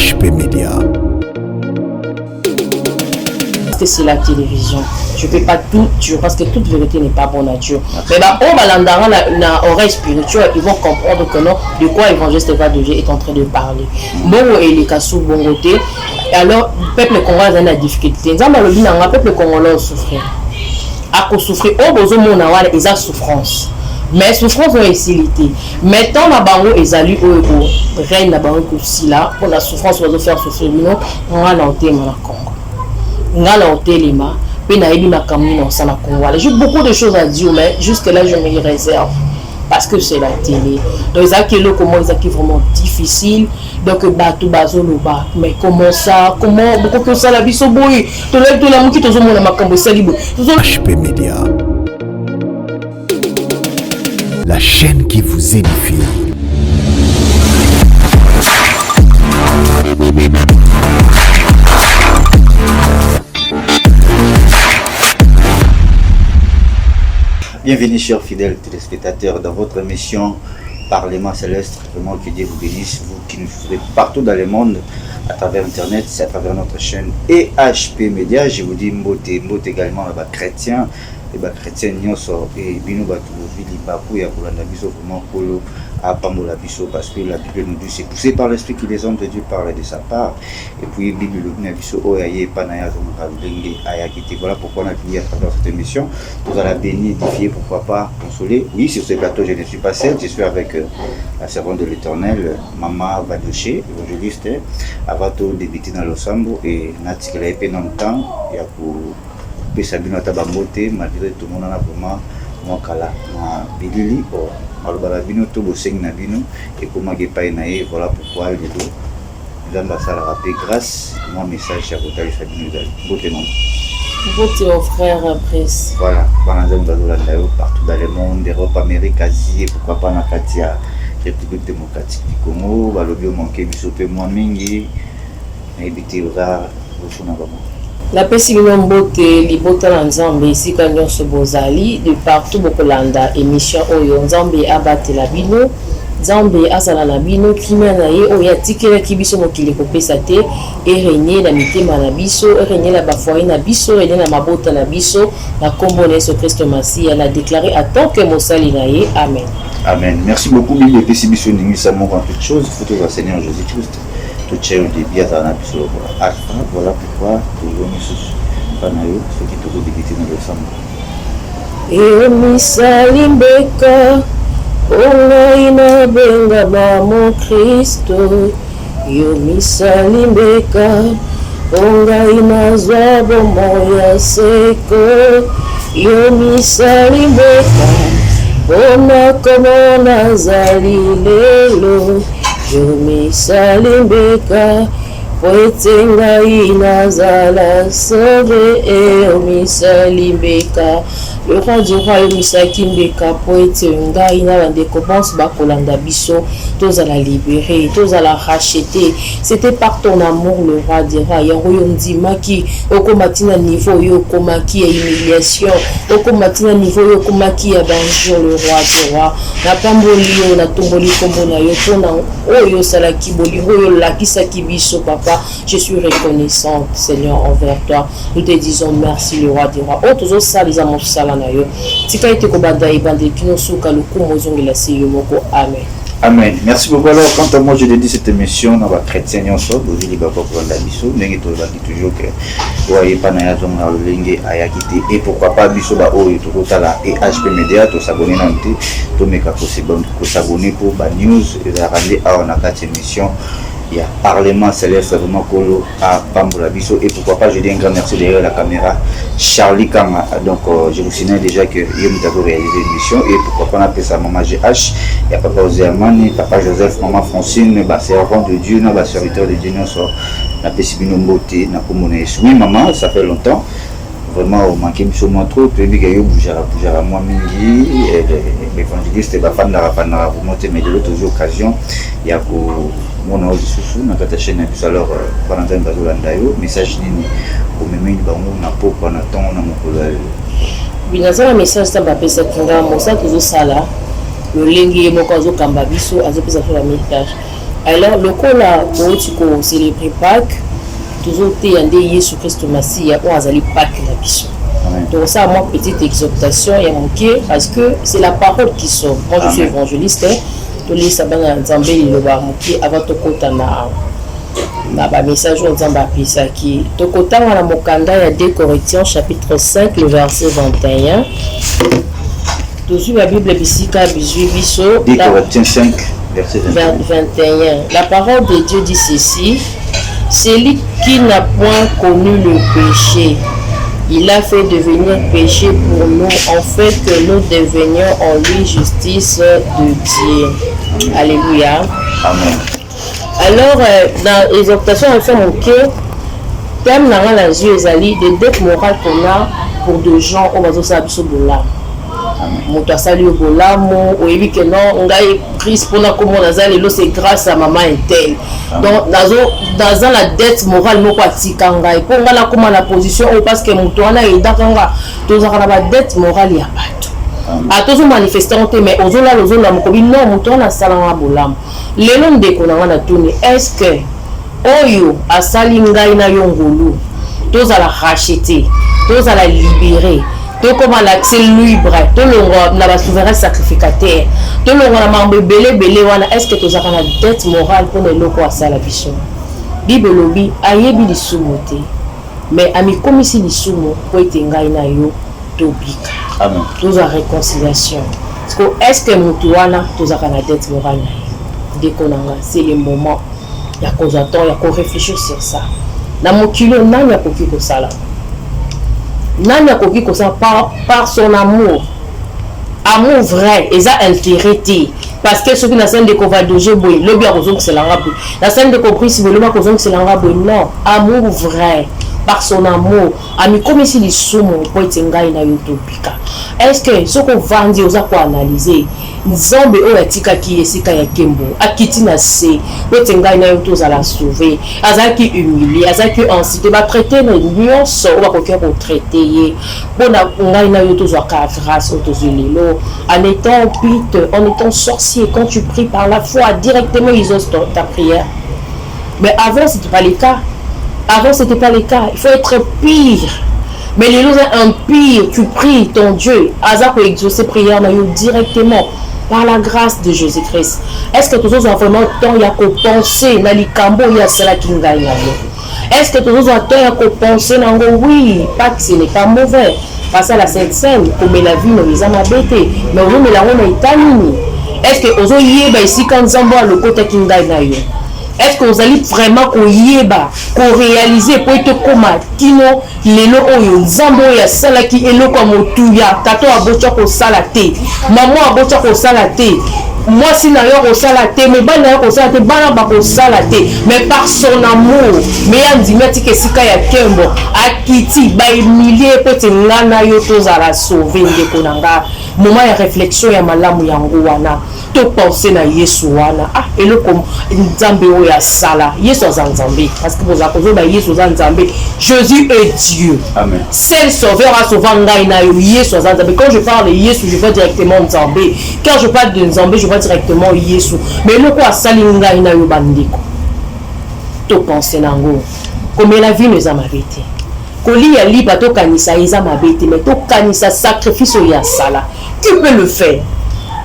HP Media. C'est la télévision. Je ne fais pas tout, parce que toute vérité n'est pas bonne nature. Mais on va l'endara na oreille spirituelle, ils vont comprendre que non, de quoi l'évangile Stéphane de Dieu est en train de parler. Bongo et les kassou bongoté. Alors, le peuple congolais a des difficultés. Le peuple congolais souffre. À cause souffrir, au besoin mon awal, ils ont souffrance. Mais souffrance est facilité. Maintenant, la bango est allée au règne la bango aussi là, pour la souffrance, on va faire souffrir. Non, on va l'enterrer dans la Congo. On va l'enterrer là. J'ai beaucoup de choses à dire, mais jusque là je me réserve parce que c'est la télé. Donc ils ont comment ils ont vraiment difficile. Donc bateau bazoloba. Mais comment ça, comment beaucoup que ça la vie soboui. Tout le monde qui te zoome na makambo salibo. HP Media. La chaîne qui vous édifie. Bienvenue chers fidèles téléspectateurs dans votre émission Parlement Céleste. Vraiment que Dieu vous bénisse, vous qui nous suivez partout dans le monde à travers internet, c'est à travers notre chaîne et HP Media. Je vous dis mbote également les chrétiens, les chrétiens nyoso et bino batu vili baku ya kulanda biso vraiment kolo à pambola biso parce que la Bible nous dit c'est poussé par l'esprit que les hommes de Dieu parlent de sa part. Et puis Bible nous dit biso oyaye panaya zonga lenge ayakiti. Voilà pourquoi on a fini à travers cette émission. Vous allez bénir, édifier, pourquoi pas consoler. Oui, sur ce plateau je ne suis pas seul, je suis avec la servante de l'Éternel, Maman Vadoché, évangéliste, avant de débuter dans l'Osambo et Nati qui l'a épé dans le temps, il y a pour Pesabino Tabambote, malgré tout le monde en a vraiment Mwakala, Bilili, Malbarabino, Toboseng Nabino, et comment Gepainae, voilà pourquoi le dos. Nous avons rappelé grâce, mon message à votre Sabino Bote non. Vote aux frères presse. Voilà, partout dans le monde, Europe, Amérique, Asie, et pourquoi pas dans Katia, République démocratique du Congo, Balobio manqué, Bisope Mwamingi, et Bitira, Rochunabama. La pessimino mbote libota na nzambe esika nyonso bozali de partout bokolanda émission oyo nzambe abatela bino nzambe azala na bino kimia na ye oyo atikelaki biso mokili kopesa te erenie na mitema na biso erenie na bafoye na biso erenie na mabota na biso na kombo na Yesu Kristo Masiya na déclaré à tant que mosali na ye amen. Amen. Merci beaucoup Bible et pessimino ningi en toute chose photo du Seigneur Jésus-Christ. Voilà pourquoi toujours ceux qui te débutent dans le sang. Et misalimbeka ongaina benga ba mon Christo. Yo misalimbeka ongaina zwabo moya seko. Yo misalimbeka ona komo nazali lelo. Yo misalimbeka poetenga inazala sove e misalimbeka le roi du roi misalimbeka poetenga inalande commence bakolanda biso tozala libéré tozala racheté. C'était par ton amour le roi du roi yango yo ndimaki okomatina niveau yo komaki ya humiliation okomatina niveau yo komaki ya danger le roi du roi na pamboli yo na tomboli kombo na yo pona oyo salaki bolingo yo lakisaki biso papa. Je suis reconnaissante Seigneur envers toi. Nous te disons merci le roi du roi. Oh tozo saliza mo sala na yo tika ite ko banda ibande kino suka lukumo zongela seyo moko amen. Amen. Merci beaucoup. Alors, quant à moi, je dédie cette émission dans la chrétienne, on sort, vous dites, pour la biso, mais toujours que, voyez, pas na yazon na lenge ayakite, et pourquoi pas biso ba o to tala et HP Media, to s'abonner nanti, to meka possible, to s'abonner pour ba news, et la rendre à on a quatre émissions. Il y a Parlement Céleste vraiment Kolo à Pambola Bisso et pourquoi pas je dis un grand merci derrière la caméra Charlie Kama. Donc je vous signale déjà que nous avons réalisé une mission et pourquoi pas on appelle ça Maman GH, il y a Papa Ozéamani, Papa Joseph, Maman Francine, servant de Dieu, serviteur de Dieu, la Pessibino Mbote, na Komone. Oui maman, ça fait longtemps. Vraiment au manqué de mon trop puis il y a eu bougera moi mingi l'évangéliste va faire la vous monter mais de l'autre occasion il y a mon autre sous na ta chaîne alors Valentin Bazolanda yo message nini au même bango na po na ton na mokolo binaza message ça va pesa kinga mo ça toujours ça là le lengi moko azo kamba biso azo pesa sur la message Alors lokola boti ko célébrer Pâques toujours te yande Yesu Christ Masia on azali Pâques na biso. Donc ça moi petite exhortation ya moké parce que c'est la parole qui sauve. Moi je suis évangéliste to li sabana nzambe liloba moké avant to kota na ba message nzambe apisaki to kota na mokanda ya 2 Corinthiens chapitre 5 le verset 21. Toujours la Bible bisika biso 2 Corinthiens 5 verset 21. La parole de Dieu dit ceci: celui qui n'a point connu le péché, il a fait devenir péché pour nous, en fait que nous devenions en lui justice de Dieu. Alléluia. Amen. Alors, dans l'exhortation, on fait mon cœur, thème dans la Dieu ezali des dettes morales qu'on a pour des gens au bateau sabiso bola. Moto asali au bolamo, ou évi que non, on a Christ pour la commande azali, c'est grâce à maman interne. Donc, dans la dette morale, nous quoi tikanga, et pour la commande la position, parce que moto ana edakanga, tous a la dette morale ya bato. A tous manifestants, mais aux autres, mokobi non, moto ana salanga bolam. Les noms de qu'on a tourné, est-ce que oyo asali ngai na yongulu, tous à la racheter, tous à la libérer. Tout comme l'accès libre, tout le na souverain sacrificateur, tout le na mambe belé wana est-ce que tu as une dette morale pour les locaux à la biso. Bible lobi ayebi lisumote. Mais ami comme si lisumo pour être ngai na yo tobika. Amen. Tous à réconciliation. Est-ce que mutu wana tu as une dette morale na yo. Dekonanga, c'est le moment ya ko j'attends ya ko réfléchir sur ça. Na mokilo nani akoki ko sala. Nani akoki ko ça par son amour vrai et ça intérêt parce que ceux qui na scène de kovadoje boy le bien raison que c'est la rabu la scène de compris si le bien raison que c'est la rabu non amour vrai par son amour ami comme si les sumo pour être ngai na utopika est-ce que ce qu'on va dire aux quoi analyser nzambe o yatika ki esika ya kembo akiti na se pour être ngai na yoto za la sauver azaki humilié azaki incité ba traiter na nuance ou ba kokia ko traiter bona ngai na yoto za ka grâce auto zililo en étant pite en étant sorcier quand tu pries par la foi directement ils osent ta prière mais avant c'était pas le cas. Avant, ce n'était pas le cas. Il faut être pire. Mais les gens un pire, tu pries ton Dieu. Hasard pour exaucer prière directement par la grâce de Jésus-Christ. Est-ce que tous les gens ont vraiment temps à penser dans les cambo il y a cela qui gagne? Est-ce que tous les gens ont temps à penser dans oui, pas que ce n'est pas mauvais. Parce à la Sainte Seine, comme la vie nous les a m'abêté. Mais on met la roue italini. Est-ce que aux autres ici quand nous avons le côté qui gagne? Est-ce que vous allez vraiment qu'on réaliser pour être comme tino les lois nzambo ya sala ki eloko motuya tato abocha ko salate maman abocha ko salate moi si na yo ko salate mais bana yo ko salate bana ba ko salate mais par son amour mais andimati ke sika ya kembo akiti ba humilier peut ngana yo to za la sauver ndeko nanga moment ya réflexion ya malamu yango wana to penser na Yesu wana eloko nzambe o ya sala Yesu nzambe parce que vous avez ba Yesu nzambe Jésus est Dieu. Amen. Seul sauveur a sauvé ngai na yo Yesu nzambe. Quand je parle de Yesu je vois directement nzambe. Quand je parle de nzambe je vois directement Yesu. Mais le quoi sali ngai na yo bandiko to penser nango comme la vie nous a mabete koli ya liba to kanisa eza mabete mais to kanisa sacrifice ya sala tu peux le faire.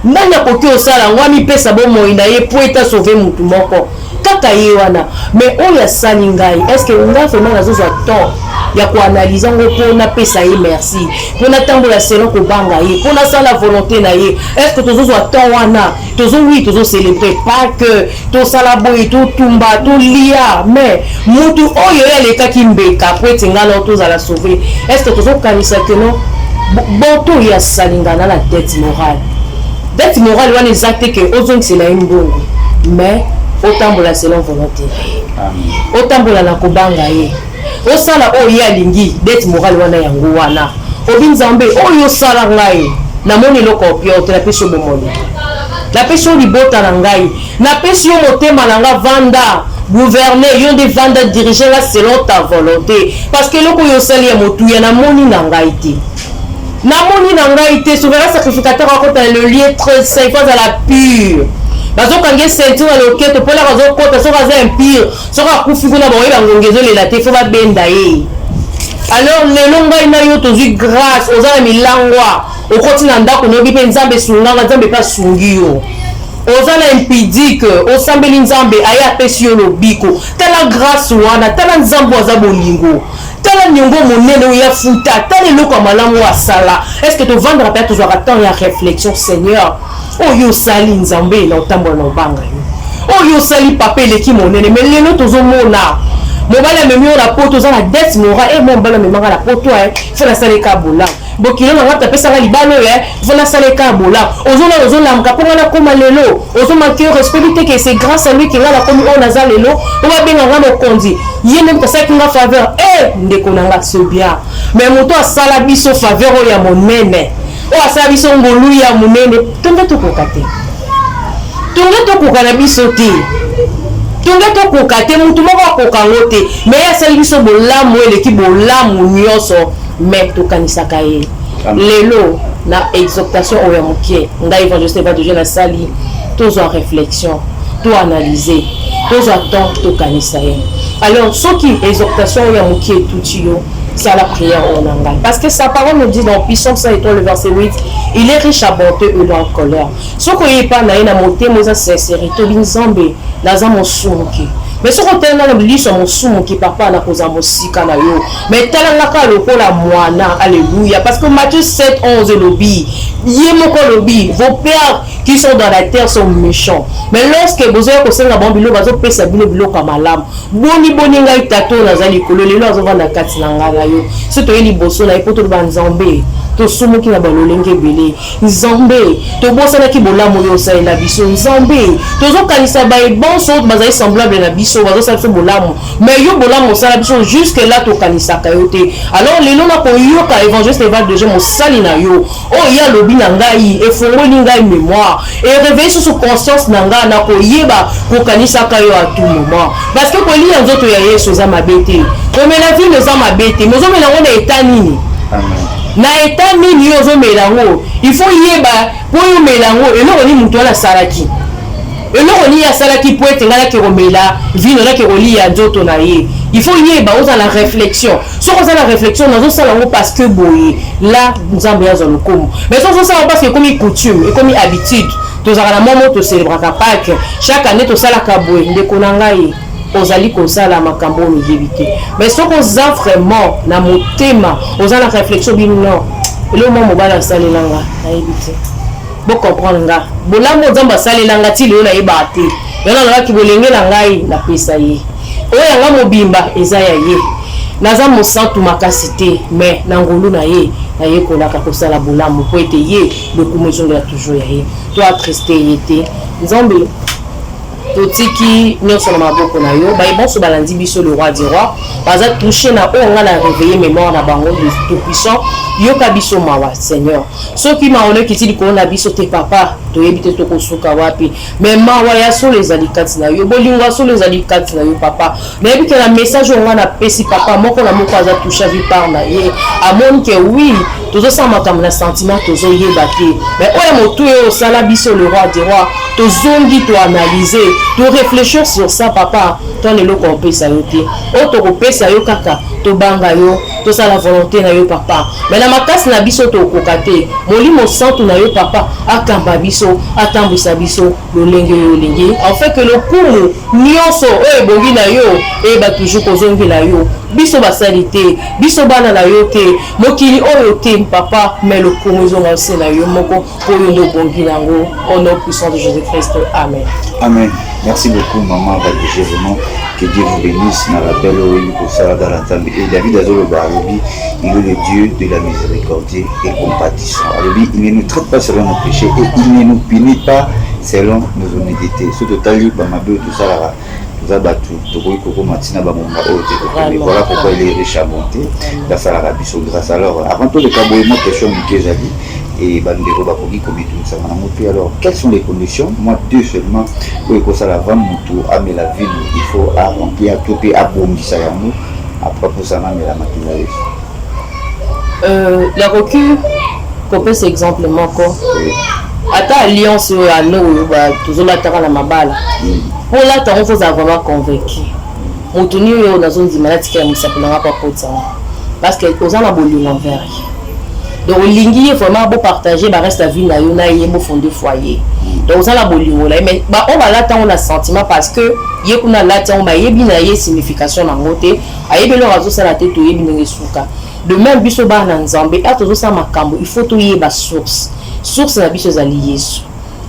Nani akoki osala ngwami pesa bomo ina ye po eta sauver mutu moko kaka ye wana mais oyo asali ngai est-ce que nga vraiment nazoza temps ya ko analyser ngo po na pesa ye merci po na tambola selon ko banga ye po na sala volonté na ye est-ce que tozoza temps wana tozo célébrer pas que to sala boy to tumba to lia mais mutu oyo ya leka kimbeka po etinga na toza la sauver est-ce que tozo kanisa que non bon to ya salingana la dette morale. Dette morale wana exacte que ozong c'est la mbongo mais otambola selon volonté otambola na kobanga ye osala oyo alingi dette morale wana yango wana obinzambe oyo sala ngai na moni loko pio te la peso bomoni la peso libota na ngai na peso motema na nga vanda gouverner yo de vanda diriger la selon ta volonté parce que loko yo sali ya motu ya na moni na ngai te. Namoni nanga été souverain sacrificateur raconte le lieu très saint à la pure bazokange ceinture na loketo mpo la bazokota soki aza impire soki akufi kuna bango bangongi ezolela te fo babenda ye. Alors lelo ngai na yo tozwi grâce oza na milangwa okoti na ndako noyebi mpe nzambe esunganga nzambe mpe asungi yo oza na impidique osambeli nzambe aye apesi yo lobiko tala grâce wana tala nzambe aza bolingo tala niongo monene oyo afuta tala eloko ya malamu asala. Est-ce que tovandaka mpe tozwaka temps ya réflexion Seigneur oyo osali nzambe na otambola na obanga yo oyo osali papa eleki monene mais lelo tozomona mobali amemi oyo na poto oza na dette mora e mo mobali amemanga na poto fo nasaleka bolamu bokilo na ngata pesanga libano fo nasaleka bolamu ozolamuka mpo nga nakoma lelo ozomaki yo respect te ke c'est grâce à lui ke nga nakomi oyo naza lelo po babenga nga mokonzi ye nde moto asalaki nga faveur ndeko na nga c'est bien mais moto asala biso faveur oyo ya monene oyo asala biso ngolu ya monene tonge tokoka te tonge tokoka na biso te tonge tokoka te mutu moko akoka ngo te mais asali biso bolamu eleki bolamu nyonso mais tokanisaka ye lelo na exhortation oyo ya mokie ngai évangéliste Evadie nasali tozwa réflexion toanalyse tozwa temps tokanisa ye. Alors soki exhortation oyo ya mokie etuti yo sala prière oyo na ngai parce que sa parole nous dit dans Psaume 100 le verset 8 il est riche à bonté et en colère soki oyepa na ye na motema eza sincérité obi nzambe naza mosumuki mais soki otala na liso ya mosumuki papa nakozala mosika na yo mais talangaka lokola mwana alléluia parce que Matthieu 7:11 elobi ye moko lobi vos pères qui sont dans la terre sont méchants mais lorsque bozoya kosenga bango biloko bazopesa bino biloko ya malamu boni ngai tato naza likolo lelo azovanda kati na ngai na yo so toye liboso na ye mpo toloba nzambe tosumuki na balolenge ebele nzambe tobosanaki bolamu oyo osalela biso nzambe tozokanisa baebonso bazali semblable na biso bazosala biso bolamu mais yo bolamu osala biso jusque là tokanisaka yo te. Alors lelo nakoyoka évangéliste Evadie mosali na yo oyo ye alobi na ngai efongoli ngai mémoire eréveille susu conscience na ngai nakoyeba kokanisaka yo à tout moment parce que kolia nzoto ya yesu eza mabe te komela vino eza mabe te mozomela ngo na eta nini na eta nini yo ozomela yango il faut yeba po yo mela yango eloko nini mutu wana asalaki eloko nini asalaki po ete ngai nake komela vino nake kolia nzoto na ye il faut yeba oza la réflexion soki oza la réflexion nazosala yango parce que boye la nzambe azwa lokomo mais soki ozosala parce que ekomi coutume ekomi habitude tozalaka na momo toselebraka Pâques chaque année tosalaka boye ndeko na ngai ozali kosala makambo oyo oyebi te mais soki oza vraiment na motema oza na réflexion bino non eloko mwa mobali asalela nga nayebi te bocomprendre nga bolamu nzambe asalela nga ti lelo nayebaka te yana nalaki bolenge na ngai napesa ye oyo yanga mobimba eza ya ye naza mosantu makasi te mais na ngolu na ye nayekolaka kosala bolamu po ete ye lokumu ezongela toujours ya ye to atriste ye te nzambe totiki nyonso na maboko na yo baebonso balandi biso le roi du roi baza touché na oyo nga na réveiller mémoire na bango de tout puissant yoka biso mawa Seigneur soki maolo ekiti likolo na biso te papa toyebi te tokosuka wapi mais mawa ya solo ezali kati na yo bolingo ya solo ezali kati na yo papa nayebi ke na message oyo nga napesi papa moko na moko aza touché vi par na ye amoni ke oui tozosala makambo na sentiment tozoyeba te mais oyo motu oyo osala biso le roi du roi tozongi toanalyser réfléchir sur ça papa ton eloko opesa yo te oyo tokopesa yo kaka tobanga yo tosala volonté na yo papa mais na makasi na biso tokoka te molimo santu na yo papa akamba biso atambwisa biso lolenge yo olenge en fait que lokumu nyonso oyo ebongi na yo eyeba toujours kozongela yo biso basali te biso bana na yo te mokili oyo te papa mais lokumu ezonga ose na yo moko oyo nde obongi nango au nom puissant de Jésus-Christ amen. Amen. Merci beaucoup, maman Evadie. Vraiment, que Dieu vous bénisse. Dans l'appel pour ça dans la table. Et David Azolo Barobi, il est le Dieu de la miséricorde et compatissant. Il ne nous traite pas selon nos péchés et il ne nous punit pas selon nos honnêtetés. Ce total, tout ça, voilà pourquoi il est riche à bonté. Grâce à la rabisso, grâce à l'or. Avant tout, le caboïment, question Mickey et Bandero Bakogi comme tout ça. Alors, quelles sont les conditions? Moi, deux seulement, pour que ça la vente, à la ville, il faut remplir tout et abomber ça à propos de ça, mais la matinée. La recul, qu'on peut s'exemple encore. ata alliance oyo ano oyo tozolataka na mabala po lata on faut vraiment convaincu moto ni oyo nazondima natika ya misapo nanga papota parce que oza na bolingo envers donc olingi ye vraiment beau partager reste la vie na yo na ye beau fonder foyer donc oza na bolingo la mais on balata on a sentiment parce que ye kuna lata on bayebi na ye signification nango te ayebi lo azosala te toyebi ndenge suka de même biso bana nzambe atozosala makambo il faut toyeba source na biso ezali yesu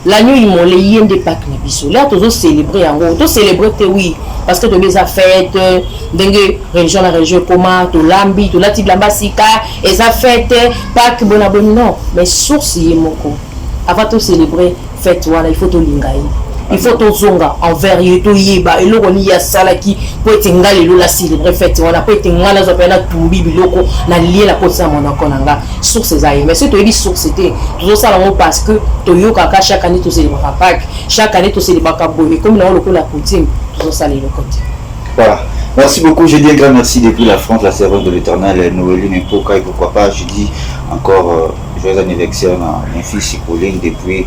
l'agneau immolé yende Pâques na biso là tozo célébrer yango to célébrer te oui parce que to beza fête ndenge religion na religion comment to lambi to lati blamba sika et ça fête Pâques bona bon non mais source yemoko avant to célébrer fête wana il faut to lingai il faut to zonga envers ye to yeba eloko ni ya salaki po etenga lelo la célébrer fête wana po etenga la zopena tumbi biloko na lié la posa mona konanga source zaye mais c'est to yebi source te to sala ngo parce que to yoka ka chaque année to célébrer Pâques chaque année to célébrer boye comme na loko la coutume to sala le côté. Voilà. Merci beaucoup, je dis un grand merci depuis la France, la servante de l'Éternel, Noéline et Poka, et pourquoi pas, je dis encore joyeux anniversaire à mon fils Hippolyte depuis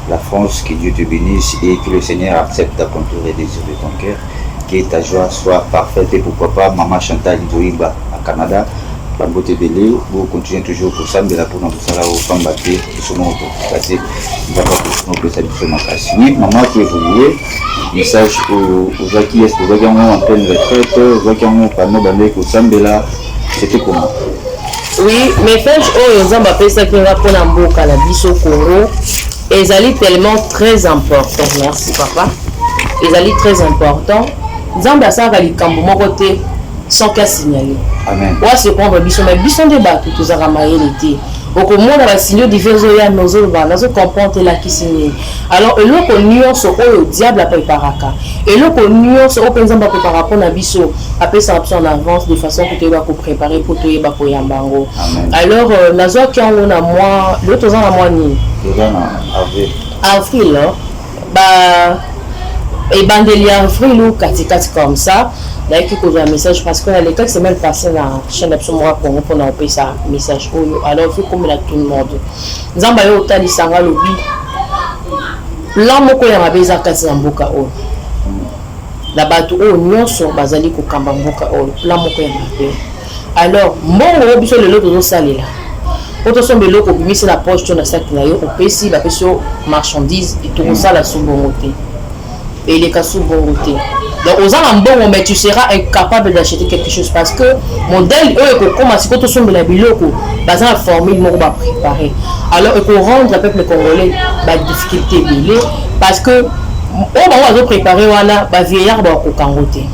la France, que Dieu te bénisse et que le Seigneur accepte ta contour et désir de ton cœur, que ta joie soit parfaite et pourquoi pas, Maman Chantal Ndoïba à Canada, Bambote Belé, vous continuez toujours pour ça, mais là pour nous, ça là, au Fambaté, tout ce monde pour passer, nous avons pour nous, ça nous fait ma casse. Oui, maman qui évoluait, message aux gens qui est en pleine retraite, aux gens qui ont panneau bandé au Sambela, c'était comment? Oui, message aux gens appellent ça qui va pour Namboka, la biso Congo, et ils allaient tellement très important. Merci papa. Ils allaient très important. Zamba ça va les cambo mon côté sans qu'à signaler. Amen. Ouais, c'est prendre biso, mais biso débat tout ça ramailler l'été. Au moins on va signer divers oya nos autres nous comprendre là qui signe. Alors et l'autre nuance au diable a préparaka. Et l'autre nuance au par exemple préparer pour na biso après ça en avance de façon que tu vas préparer pour toi ba ko yambango. Alors nazo qui on a moi l'autre ans à moi ni. Avril bah et bandelia avril ou katikati comme ça. D'ailleurs, qui cause un message parce que l'école s'est même passé dans la chaîne d'Absomora Congo pour nous payer ça message. Alors, il faut comme là tout le monde. Nous avons eu autant de sanga lobby. L'homme qui a besoin de casser en boca o. La bateau o non sur basali ko kamba boca o. L'homme qui a besoin. Alors, mon hobby sur le lot de salé là. Autant son bélo ko bimi c'est la poche sur la sac là yo. On paye si la sur marchandise et tout ça la sous-bonté. Et les cas sous-bonté. Donc, aux gens mais tu seras incapable d'acheter quelque chose parce que modèle, comme si tu sommes la biloko, basé la formule, nous va préparer. Alors, il faut rendre le peuple congolais la difficulté parce que on va préparer wana ba vieillard ba ko kangote.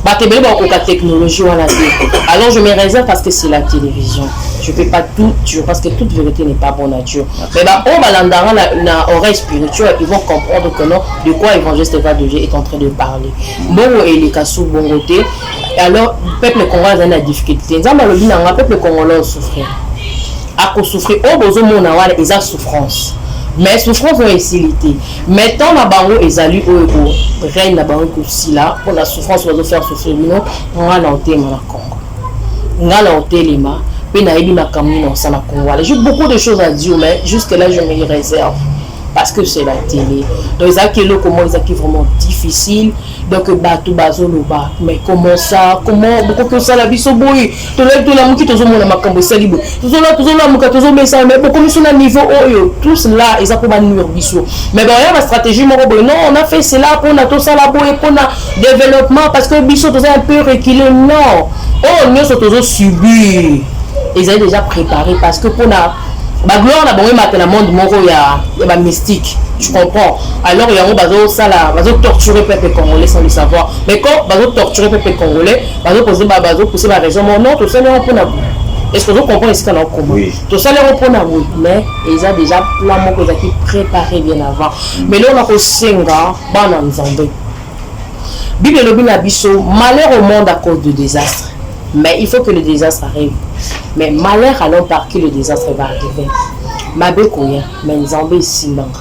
Ba tebele ba ko ka technologie wana te. Alors, je me réserve parce que c'est la télévision. Je ne peux pas tout dire parce que toute vérité n'est pas bonne nature. Mais bah, on va l'endara na oreille spirituelle, ils vont comprendre que non, de quoi l'évangile de Dieu est en train de parler. Bon, et les cas sous bon côté. Alors, le peuple congolais a la difficulté. Le peuple congolais souffre. À cause souffrir, au besoin mon awal, ils ont souffrance. Mais souffrance ont facilité. Maintenant, la barreau est allée au règne la barreau aussi là. Pour la souffrance, on va faire souffrir. Non, on va l'enterrer dans la Congo. On va l'enterrer les mains. J'ai beaucoup de choses à dire, mais jusque là je me réserve parce que c'est la télé. Donc comment ils vraiment difficile. Donc bateau bazoloba. Mais comment ça? Comment beaucoup que ça la vie so boy. Tout la mouki tout le monde ma cambo salibo. Tout la mouka tout mais ça mais beaucoup sur le niveau oyo. Tous là ils ont pas nuire biso. Mais bon il y a ma stratégie mon boy. Non, on a fait cela pour na tout ça la boy pour na développement parce que biso tout ça un peu reculé. Non. Oh nous sommes tous subis. Ils avaient déjà préparé parce que pour la gloire la bonne matin la monde moro il y a mystique tu comprends alors il y a un bazo ça là bazo torturer peuple congolais sans le savoir mais quand bazo torturer peuple congolais bazo pousser la raison non tout ça on peut na est-ce que vous comprenez ce qu'on a commun tout ça on peut na mais ils ont déjà plan moko qui préparé bien avant mais là on a ko senga bana nzambe Bible le bin biso malheur au monde à cause du désastre. Mais il faut que le désastre arrive. Mais malheur alors par qui le désastre va arriver. Mabe koya, mais nzambe simbanga.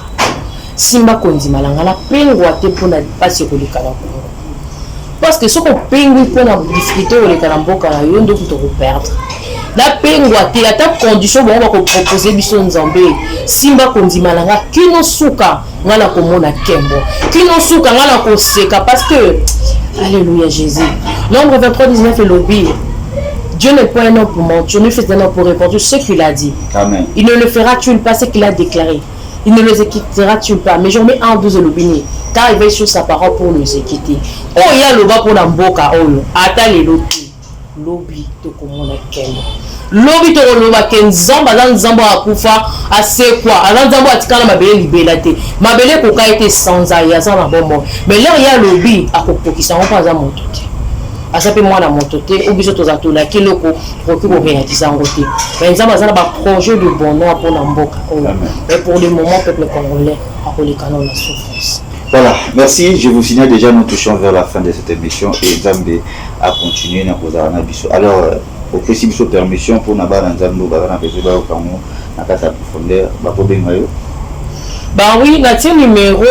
Simba kondi malanga la pengwa te pour na passer ko le kala. Parce que ce qu'on pengwe pour na difficulté au le kala mboka na yo ndo to perdre. la pengwa te ata condition bon va ko proposer biso nzambe simba kondima langa kino suka ngala komona kembo kino suka ngala ko seka parce que alléluia Jésus. Nombre 23:19 et lobby. Dieu n'est pas un homme pour mentir, Dieu fait un homme pour répondre ce qu'il a dit. Amen. Il ne le fera-t-il pas ce qu'il a déclaré. Il ne les quittera-t-il pas. Mais je mets en 12 le béni, car il veille sur sa parole pour nous quitter. Oh, il y a le bas pour la mboka. Oh, attends les lobby. Lobby, to komona kembo. Lobby to loba ken zamba dans zamba akufa assez quoi. Avant zamba atikana mabele libelate. Mabele ko ka été sans aya sans bombo. Mais là il y a lobby akopokisa on pas za moto. Asape moi na moto te obiso to za to la kiloko pour que vous réalisez en côté. Mais zamba za ba projet de bonheur pour la mboka. Mais pour le moment peuple congolais a ko les canons la souffrance. Voilà, merci. Je vous signale déjà, nous touchons vers la fin de cette émission et Zambé a continué dans Kozarana Bisso. Alors, au possible, sous permission pour Naba Nzambo, Bagana Bezuba au Kamo, Nakata Profondeur, Bakobe Mayo. Bah oui, notre numéro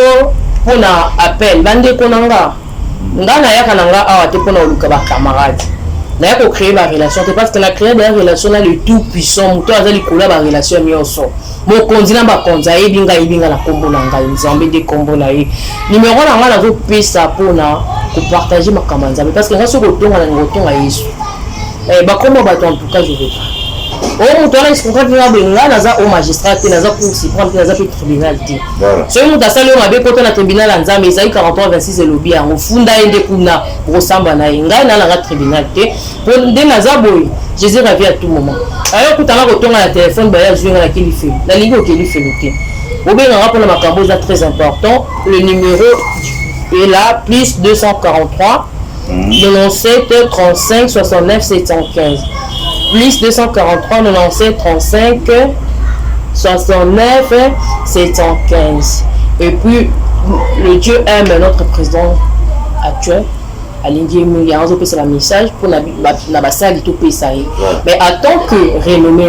pour l'appel, Bande Konanga. Ngana ya kananga awate pour na ba camarade. Na ko créer la relation, parce que la créer des relations là le tout puissant, muto azali kola ba relation mioso. Mon continent ba konza ebinga na kombo na ngai nzambe de kombo na ye. Numéro na ngana zo pesa pour na ko partager ma kamanzambe parce que ngaso ko tonga na ngotonga Yesu. Ba kombo ba en tout cas je veux pas. Oh muto na iskontra kina benga na za au magistrat na za cour suprême na za tribunal te. So muto asali o mabe kota na tribunal nzambe ezali 43-26 lobby en funda ende kuna rosamba na ngai na la tribunal te. Pour de na za boy Jésus revient à tout moment. Alors que tu as un téléphone, tu as un téléphone. La ligne au téléphone. Au bien, un rapport de ma très important. Le numéro est là, plus 243 97 35 69 715. Plus 243 97 35 69 715. Et puis, le Dieu aime notre président actuel. Il y a un message pour la salle tout payer. Mais en tant que renommé,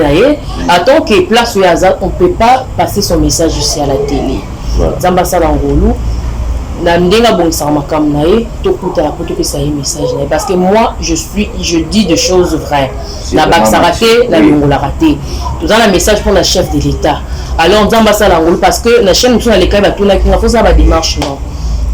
en tant que place où on ne peut pas passer son message aussi à la télé. Zambasa Langolou, parce que moi je dis des choses vraies. La Baxa raté, la Longola raté. Tout ça le message pour la chef de l'État. Alors Zambasa Langolou parce que la chaîne nous a les cas va tourner qui faut ça va démarche non.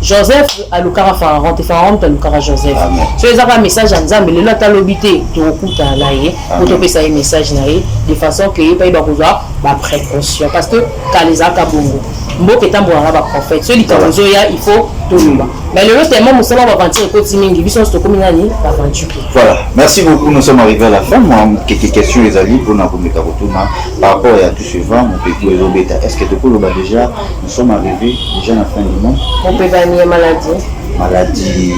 Joseph alukara Pharaon, Pharaon alukara Joseph. So ils ont un message en Zambie, le lot à l'obité, tu écoutes à l'aïe, pour te faire un message naïe, de façon que il va avoir précaution, parce que quand les akabongo, mbo que tambo araba prophète, celui qui a besoin il faut tout le monde. Mais le lot tellement nous sommes aventure côté mingi, biso sto kominani aventure. Voilà, merci beaucoup, nous sommes arrivés à la fin. Moi quelques questions les amis pour na komeka retourna par rapport à tout suivant mon petit Ezobeta. Est-ce que tu peux le déjà nous sommes arrivés déjà à la fin du monde? On peut gagner maladie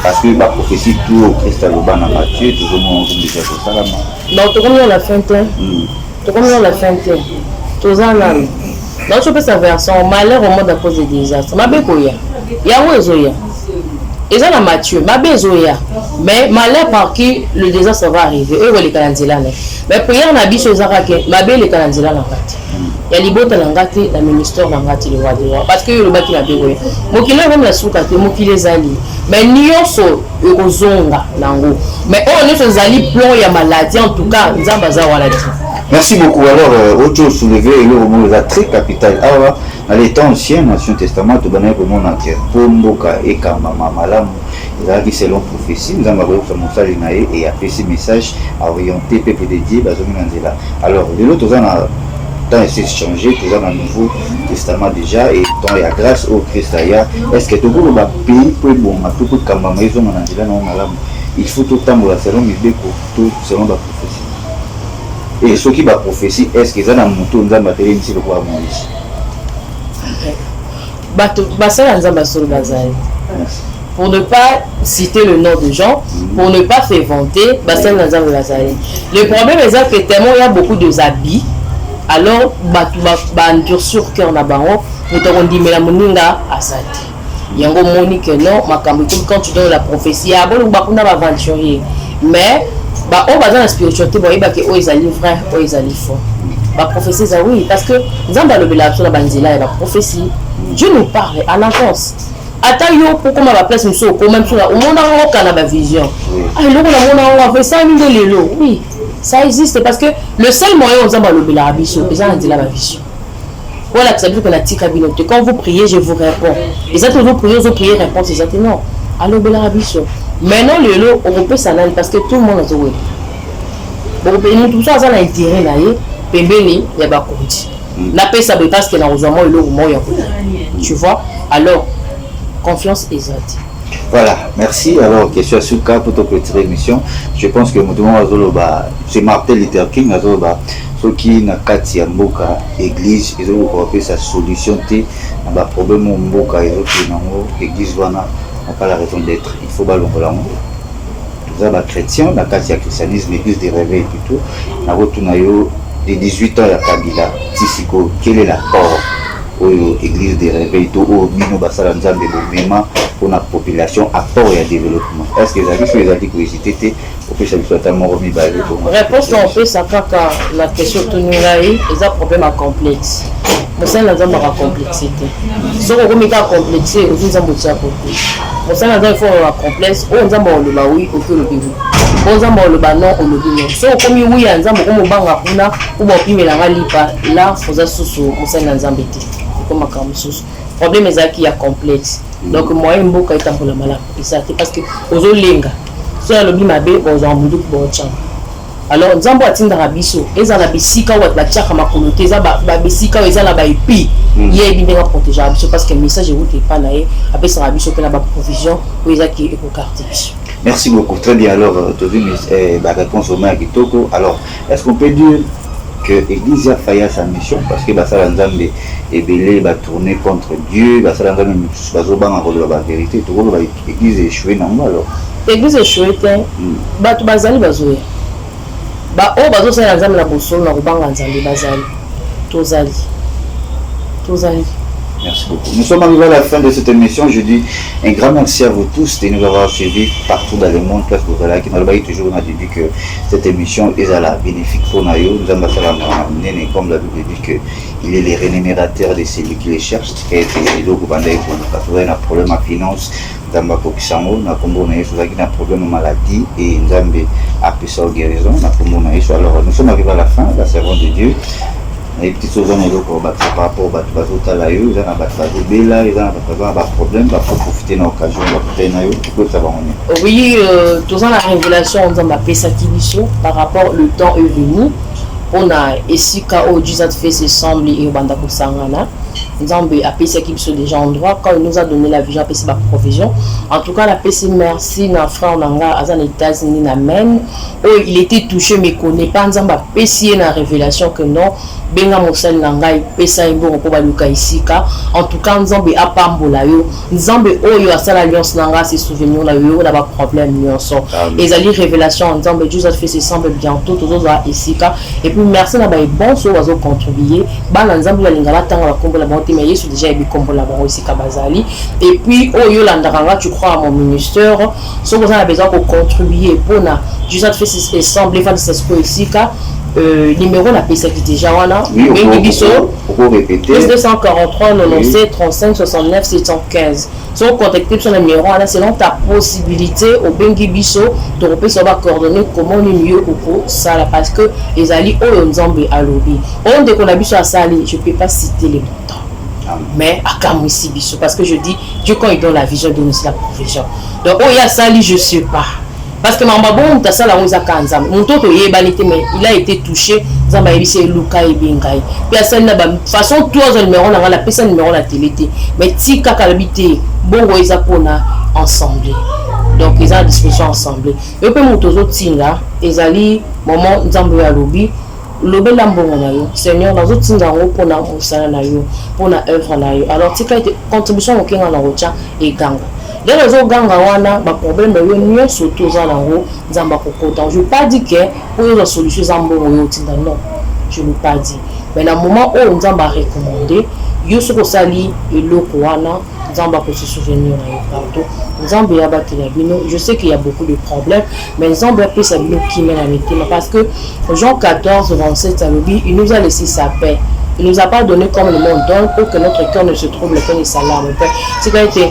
parce que la prophétie tout au Christ Aloba na Matthieu tout le monde déjà pour ça là. Donc tout comme on l'a fait tout comme on l'a fait tout ça là. Donc tu peux sa version malheur au monde à cause des désastres. Ma bekoya. Ya wezoya. Et ça la Matthieu, ma bezoya. Mais malheur par qui le désastre va arriver. Eux les calendriers. Mais prière na biso zarake, ma belle les calendriers là ngati. Ya libota ngati la ministère ngati le roi de roi parce que le baki na bekoya. Mokile même la souka te mokile zali. Mais nyonso ekozonga nango. Mais on ne se zali plan ya maladie en tout cas nzamba za wala. Merci beaucoup. Alors, autre chose soulevé, et le roman est très capital. Alors, dans les temps anciens, l'Ancien Testament, tout le monde entier. Pour Mboka et Kamama Malam, il a dit selon prophétie, nous avons fait mon message et a fait ces messages à orienter peuple de Dieu, alors, de l'autre, on a temps essayé de changer, tout dans le Nouveau Testament déjà, et tant il y a grâce au Christ. Est-ce que tout le monde pays pour bon, tout le Kamama, ils ont il faut tout le temps, selon les tout selon la prophétie. Et ceux qui va prophétie, est-ce qu'ils ont un mouton dans la matériel ici le roi Moïse? Pour ne pas citer le nom de gens, pour ne pas faire vanter, le problème est que tellement il y a beaucoup de habits, alors sur cœur na bango, nous t'avons dit mais la moninga asati. Il y a un monique non, quand tu donnes la prophétie, il y a bon bakuna aventurier, mais on va dans la spiritualité, bon, il y a que ils allaient vrai, ils allaient faux. La prophétie, ça oui, parce que dans le Bible, la banzila et la prophétie, Dieu nous parle en avance. Attends, yo pour comment la place nous soit, quand même sur la, au monde en haut, on a la vision. Ah, le monde en haut, on fait ça, oui. Ça existe parce que le seul moyen on a le biso, c'est ça la vision. Voilà, ça veut dire que la tika binote. Quand vous priez, je vous réponds. Et ça, vous priez, répondre, c'est ça. Non. Alors, belabiso. Maintenant, le lot, on peut s'en aller parce que tout le monde a joué. Bon, nous, tout ça, ça a intérêt là. Pembeni, il y a pas compte. La paix, ça veut parce que dans le moment, le moment, il y a tu vois. Alors, confiance exacte. Voilà, merci. Alors, question à Souka pour ta petite émission. Je pense que c'est Martin Luther King, ce qui n'a qu'à tirer mboka église, ils ont appelé sa solution à un problème mboka et l'église n'a pas la raison d'être. Il faut ballon pour l'amour. Nous avons chrétien, la carte christianisme, l'église des réveils plutôt. Nous avons des 18 ans à Kabila, Tissiko, quel est l'apport aux églises des réveils, au Mino Bassala Nzambe, pour la population, apport et développement. Est-ce que les amis qui hésitaient réponse on fait ça quand la question tourne là et un problème à complexe. Mon sein n'a pas complexité. Si on remet à complexer, on nous a motivé à complexe. Mon sein n'a faut un complexe, on nous a le bah oui, on peut le bébé. On nous a le bah non, on le dit non. Si on commis oui, on nous a comme banga kuna, ou bon puis mais la lipa, là faut ça sous mon sein n'a pas embêté. Comme un sous. Problème est qu'il y a complexe. Donc moi un beau quand pour la malade. Et ça c'est parce que aux linga. So ya lobi mabe bozo ambudu bocha. Alors nzambo atinda rabiso eza na bisika wa bachaka makolote eza ba bisika eza na ba epi ye bindeka protéger rabiso parce que le message est pas là et après ça rabiso que la ba provision ou eza qui éco carte. Merci beaucoup, très bien. Alors tu as vu la réponse au maire Kitoko. Alors est-ce qu'on peut dire que l'église a failli à sa mission parce que Bassala Nzambe est belé, va tourner contre Dieu, Bassala Nzambe va la vérité, tout le monde l'église est échouée non alors. L'église est échouée, batu bazali bazoya. Ba o bazo sa Nzambe na bosolo na kubanga Nzambe bazali. Tozali. Merci beaucoup. Nous sommes arrivés à la fin de cette émission. Je dis un grand merci à vous tous de nous avoir suivis partout dans le monde. Parce que vous allez toujours on a dit que cette émission est à la bénéfique pour nous. Nous avons comme la Bible dit qu'il est le rémunérateur de celui qui les cherche. Et donc, on a un problème à finance. Nous avons un problème de maladie et nous avons un peu de guérison. Alors, nous sommes arrivés à la fin, la servante de Dieu. Les petites choses par rapport aux ils ont un problème, il faut profiter de l'occasion, oui, tous la révélation, on a fait ça par rapport le temps est venu. On a ici quand Dieu a fait ses sembles et Banda Kusangana. Nous avons appelé ça qui sont déjà en droit. Quand il nous a donné la vision, appelé sa provision. En tout cas, la PC merci, na frère Nanga, à les États-Unis, amen. Oh, il était touché, mais connaît pas. Nous avons appelé la révélation que non. Benga Mosel Nanga, il peut ça bon pour baluka ici. En tout cas, nous avons apambola yo. Nous avons oh yo à ça l'alliance Nanga, ses souvenirs là yo, là bas problème nous en sort. Et ça les révélations, nous avons Dieu a fait ses sembles bientôt, tous autres ici. Et puis merci na ba bon so wazo contribuer. Ba na nzambe la lingala tanga la kombo la bonté mais yesu déjà ebi kombo la bon ici kabazali. Et puis oh yo landanga tu crois à mon ministère, so vous avez besoin pour contribuer pour na Dieu a fait ses sembles faire ses choses ici numéro la PC qui déjà voilà plus 243 97 35 69 715 sont contactés sur le numéro là selon ta possibilité au Bengi Biso de repérer sur va coordonner comment le mieux pour ça parce que les alliés au Nzambe à lobby on dès qu'on a Biso à Sali je peux pas citer les montants mais à Kamwisi Biso parce que je dis Dieu quand il donne la vision donne aussi la provision donc oh il y a Sali je sais pas. Parce que Mamba bon ta sala onza kanza mon toto yebanité mais il a été touché zamba yebise luka ebingai puis à celle là façon trois numéro na la personne numéro la télé mais ti kakalabité bongo eza pona ensemble donc ils ont discussion ensemble et puis mon tozo tinga ezali moment nzambo ya lobi lobe lambongo na yo Seigneur dans autres tinga ngo pona mosala na yo pona œuvre na yo alors tika contribution okenga na rocha et ganga. Dès les autres gangs, on a un problème de l'union surtout dans la roue. Je ne veux pas dire que pour une solution, non, je ne veux pas dire. Mais dans le moment où on a recommandé, il faut que ça lie et l'eau qu'on a, on se souvenir je sais qu'il y a beaucoup de problèmes, mais nous avons pu savoir qui mène à l'été. Parce que Jean 14, 27, il nous a laissé sa paix. Il ne nous a pas donné comme le monde donne pour que notre cœur ne se trouble que les salames. C'est qu'a été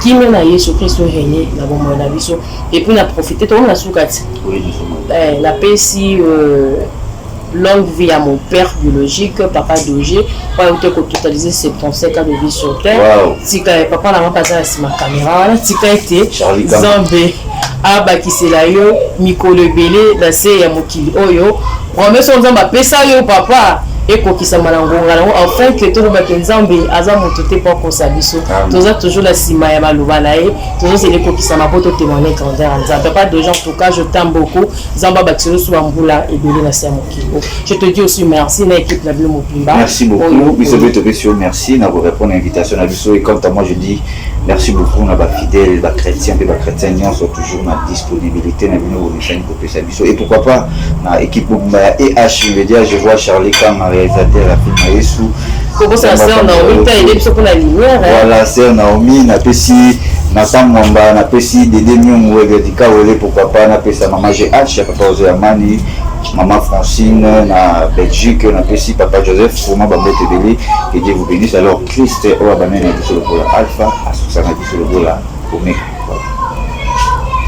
qui mène à Jésus Christ régné na bon na biso et puis na profiter tout na soukati la paix si longue vie à mon père biologique, papa Dogé, pour totaliser 75 ans de vie sur terre. Tika papa n'a pas passé à ma caméra, tika était Zambé, Abakiselayo, Mikolo Belé, la C ya Mokili Oyo. Promets son Zamba, pesa yo papa. Et pour qui enfin que tout le monde Zambé, Azam monté pour qu'on s'habisse. Toujours toujours la Sima ya Malubanae, toujours c'est les coquilles ça m'a pas témoigné quand pas de gens en tout cas je t'aime beaucoup. Zamba Baxelo sous Amboula et Belé na Samokilo. Je te dis aussi merci à l'équipe la Mopimba. Merci beaucoup. Merci na vous répondre à l'invitation à Bisso et quant à moi je dis merci beaucoup on a ba fidèles, ba chrétiens et ba chrétiens sont toujours na disponibilité na bino chaîne pour ça Bisso et pourquoi pas na équipe et H Media je vois Charlie Kang réalisateur à film Yesu. Comment ça sert Naomi t'as aidé pour la lumière. Voilà, c'est Naomi na pesi na Samwamba na pesi de demi Wedika Wele pourquoi pas na pesa maman GH ya papa Ozeamani, maman Francine na Belgique na pesi papa Joseph pour ma babote belé que Dieu vous bénisse. Alors Christ oa bamena biso lokola alpha asusana biso lokola omega.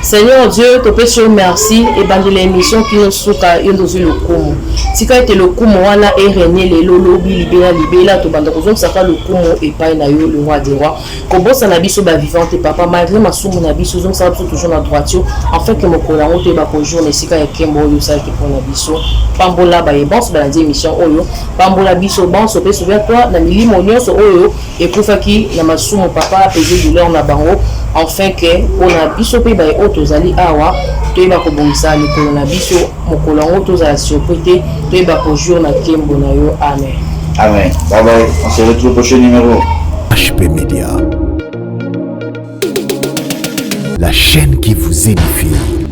Seigneur Dieu, te pèse merci et bande l'émission qui nous souka et nous le kumu. Si quand le kumu wana est régné les lolobi libéla to bande kozom saka le kumu et pas na yo le roi des rois. Comme ça na biso ba vivante papa malgré ma sumu na biso zom ça toujours na droiture afin que mon kolango te ba ko journée si quand kembo yo ça que pour na biso. Pambola ba e bon ba la émission oyo. Pambola biso bon so pèse vers toi na milimo nyonso oyo et pour faire qui na masumu papa peser de l'heure na bango afin que on a biso pe ba tozali awa toyeba kobongisa likolo na biso mokolo yango tozala surprise toyeba kojour na kembo na yo amen. Amen. Bye bye. On se retrouve au prochain numéro. HP Media, la chaîne qui vous édifie.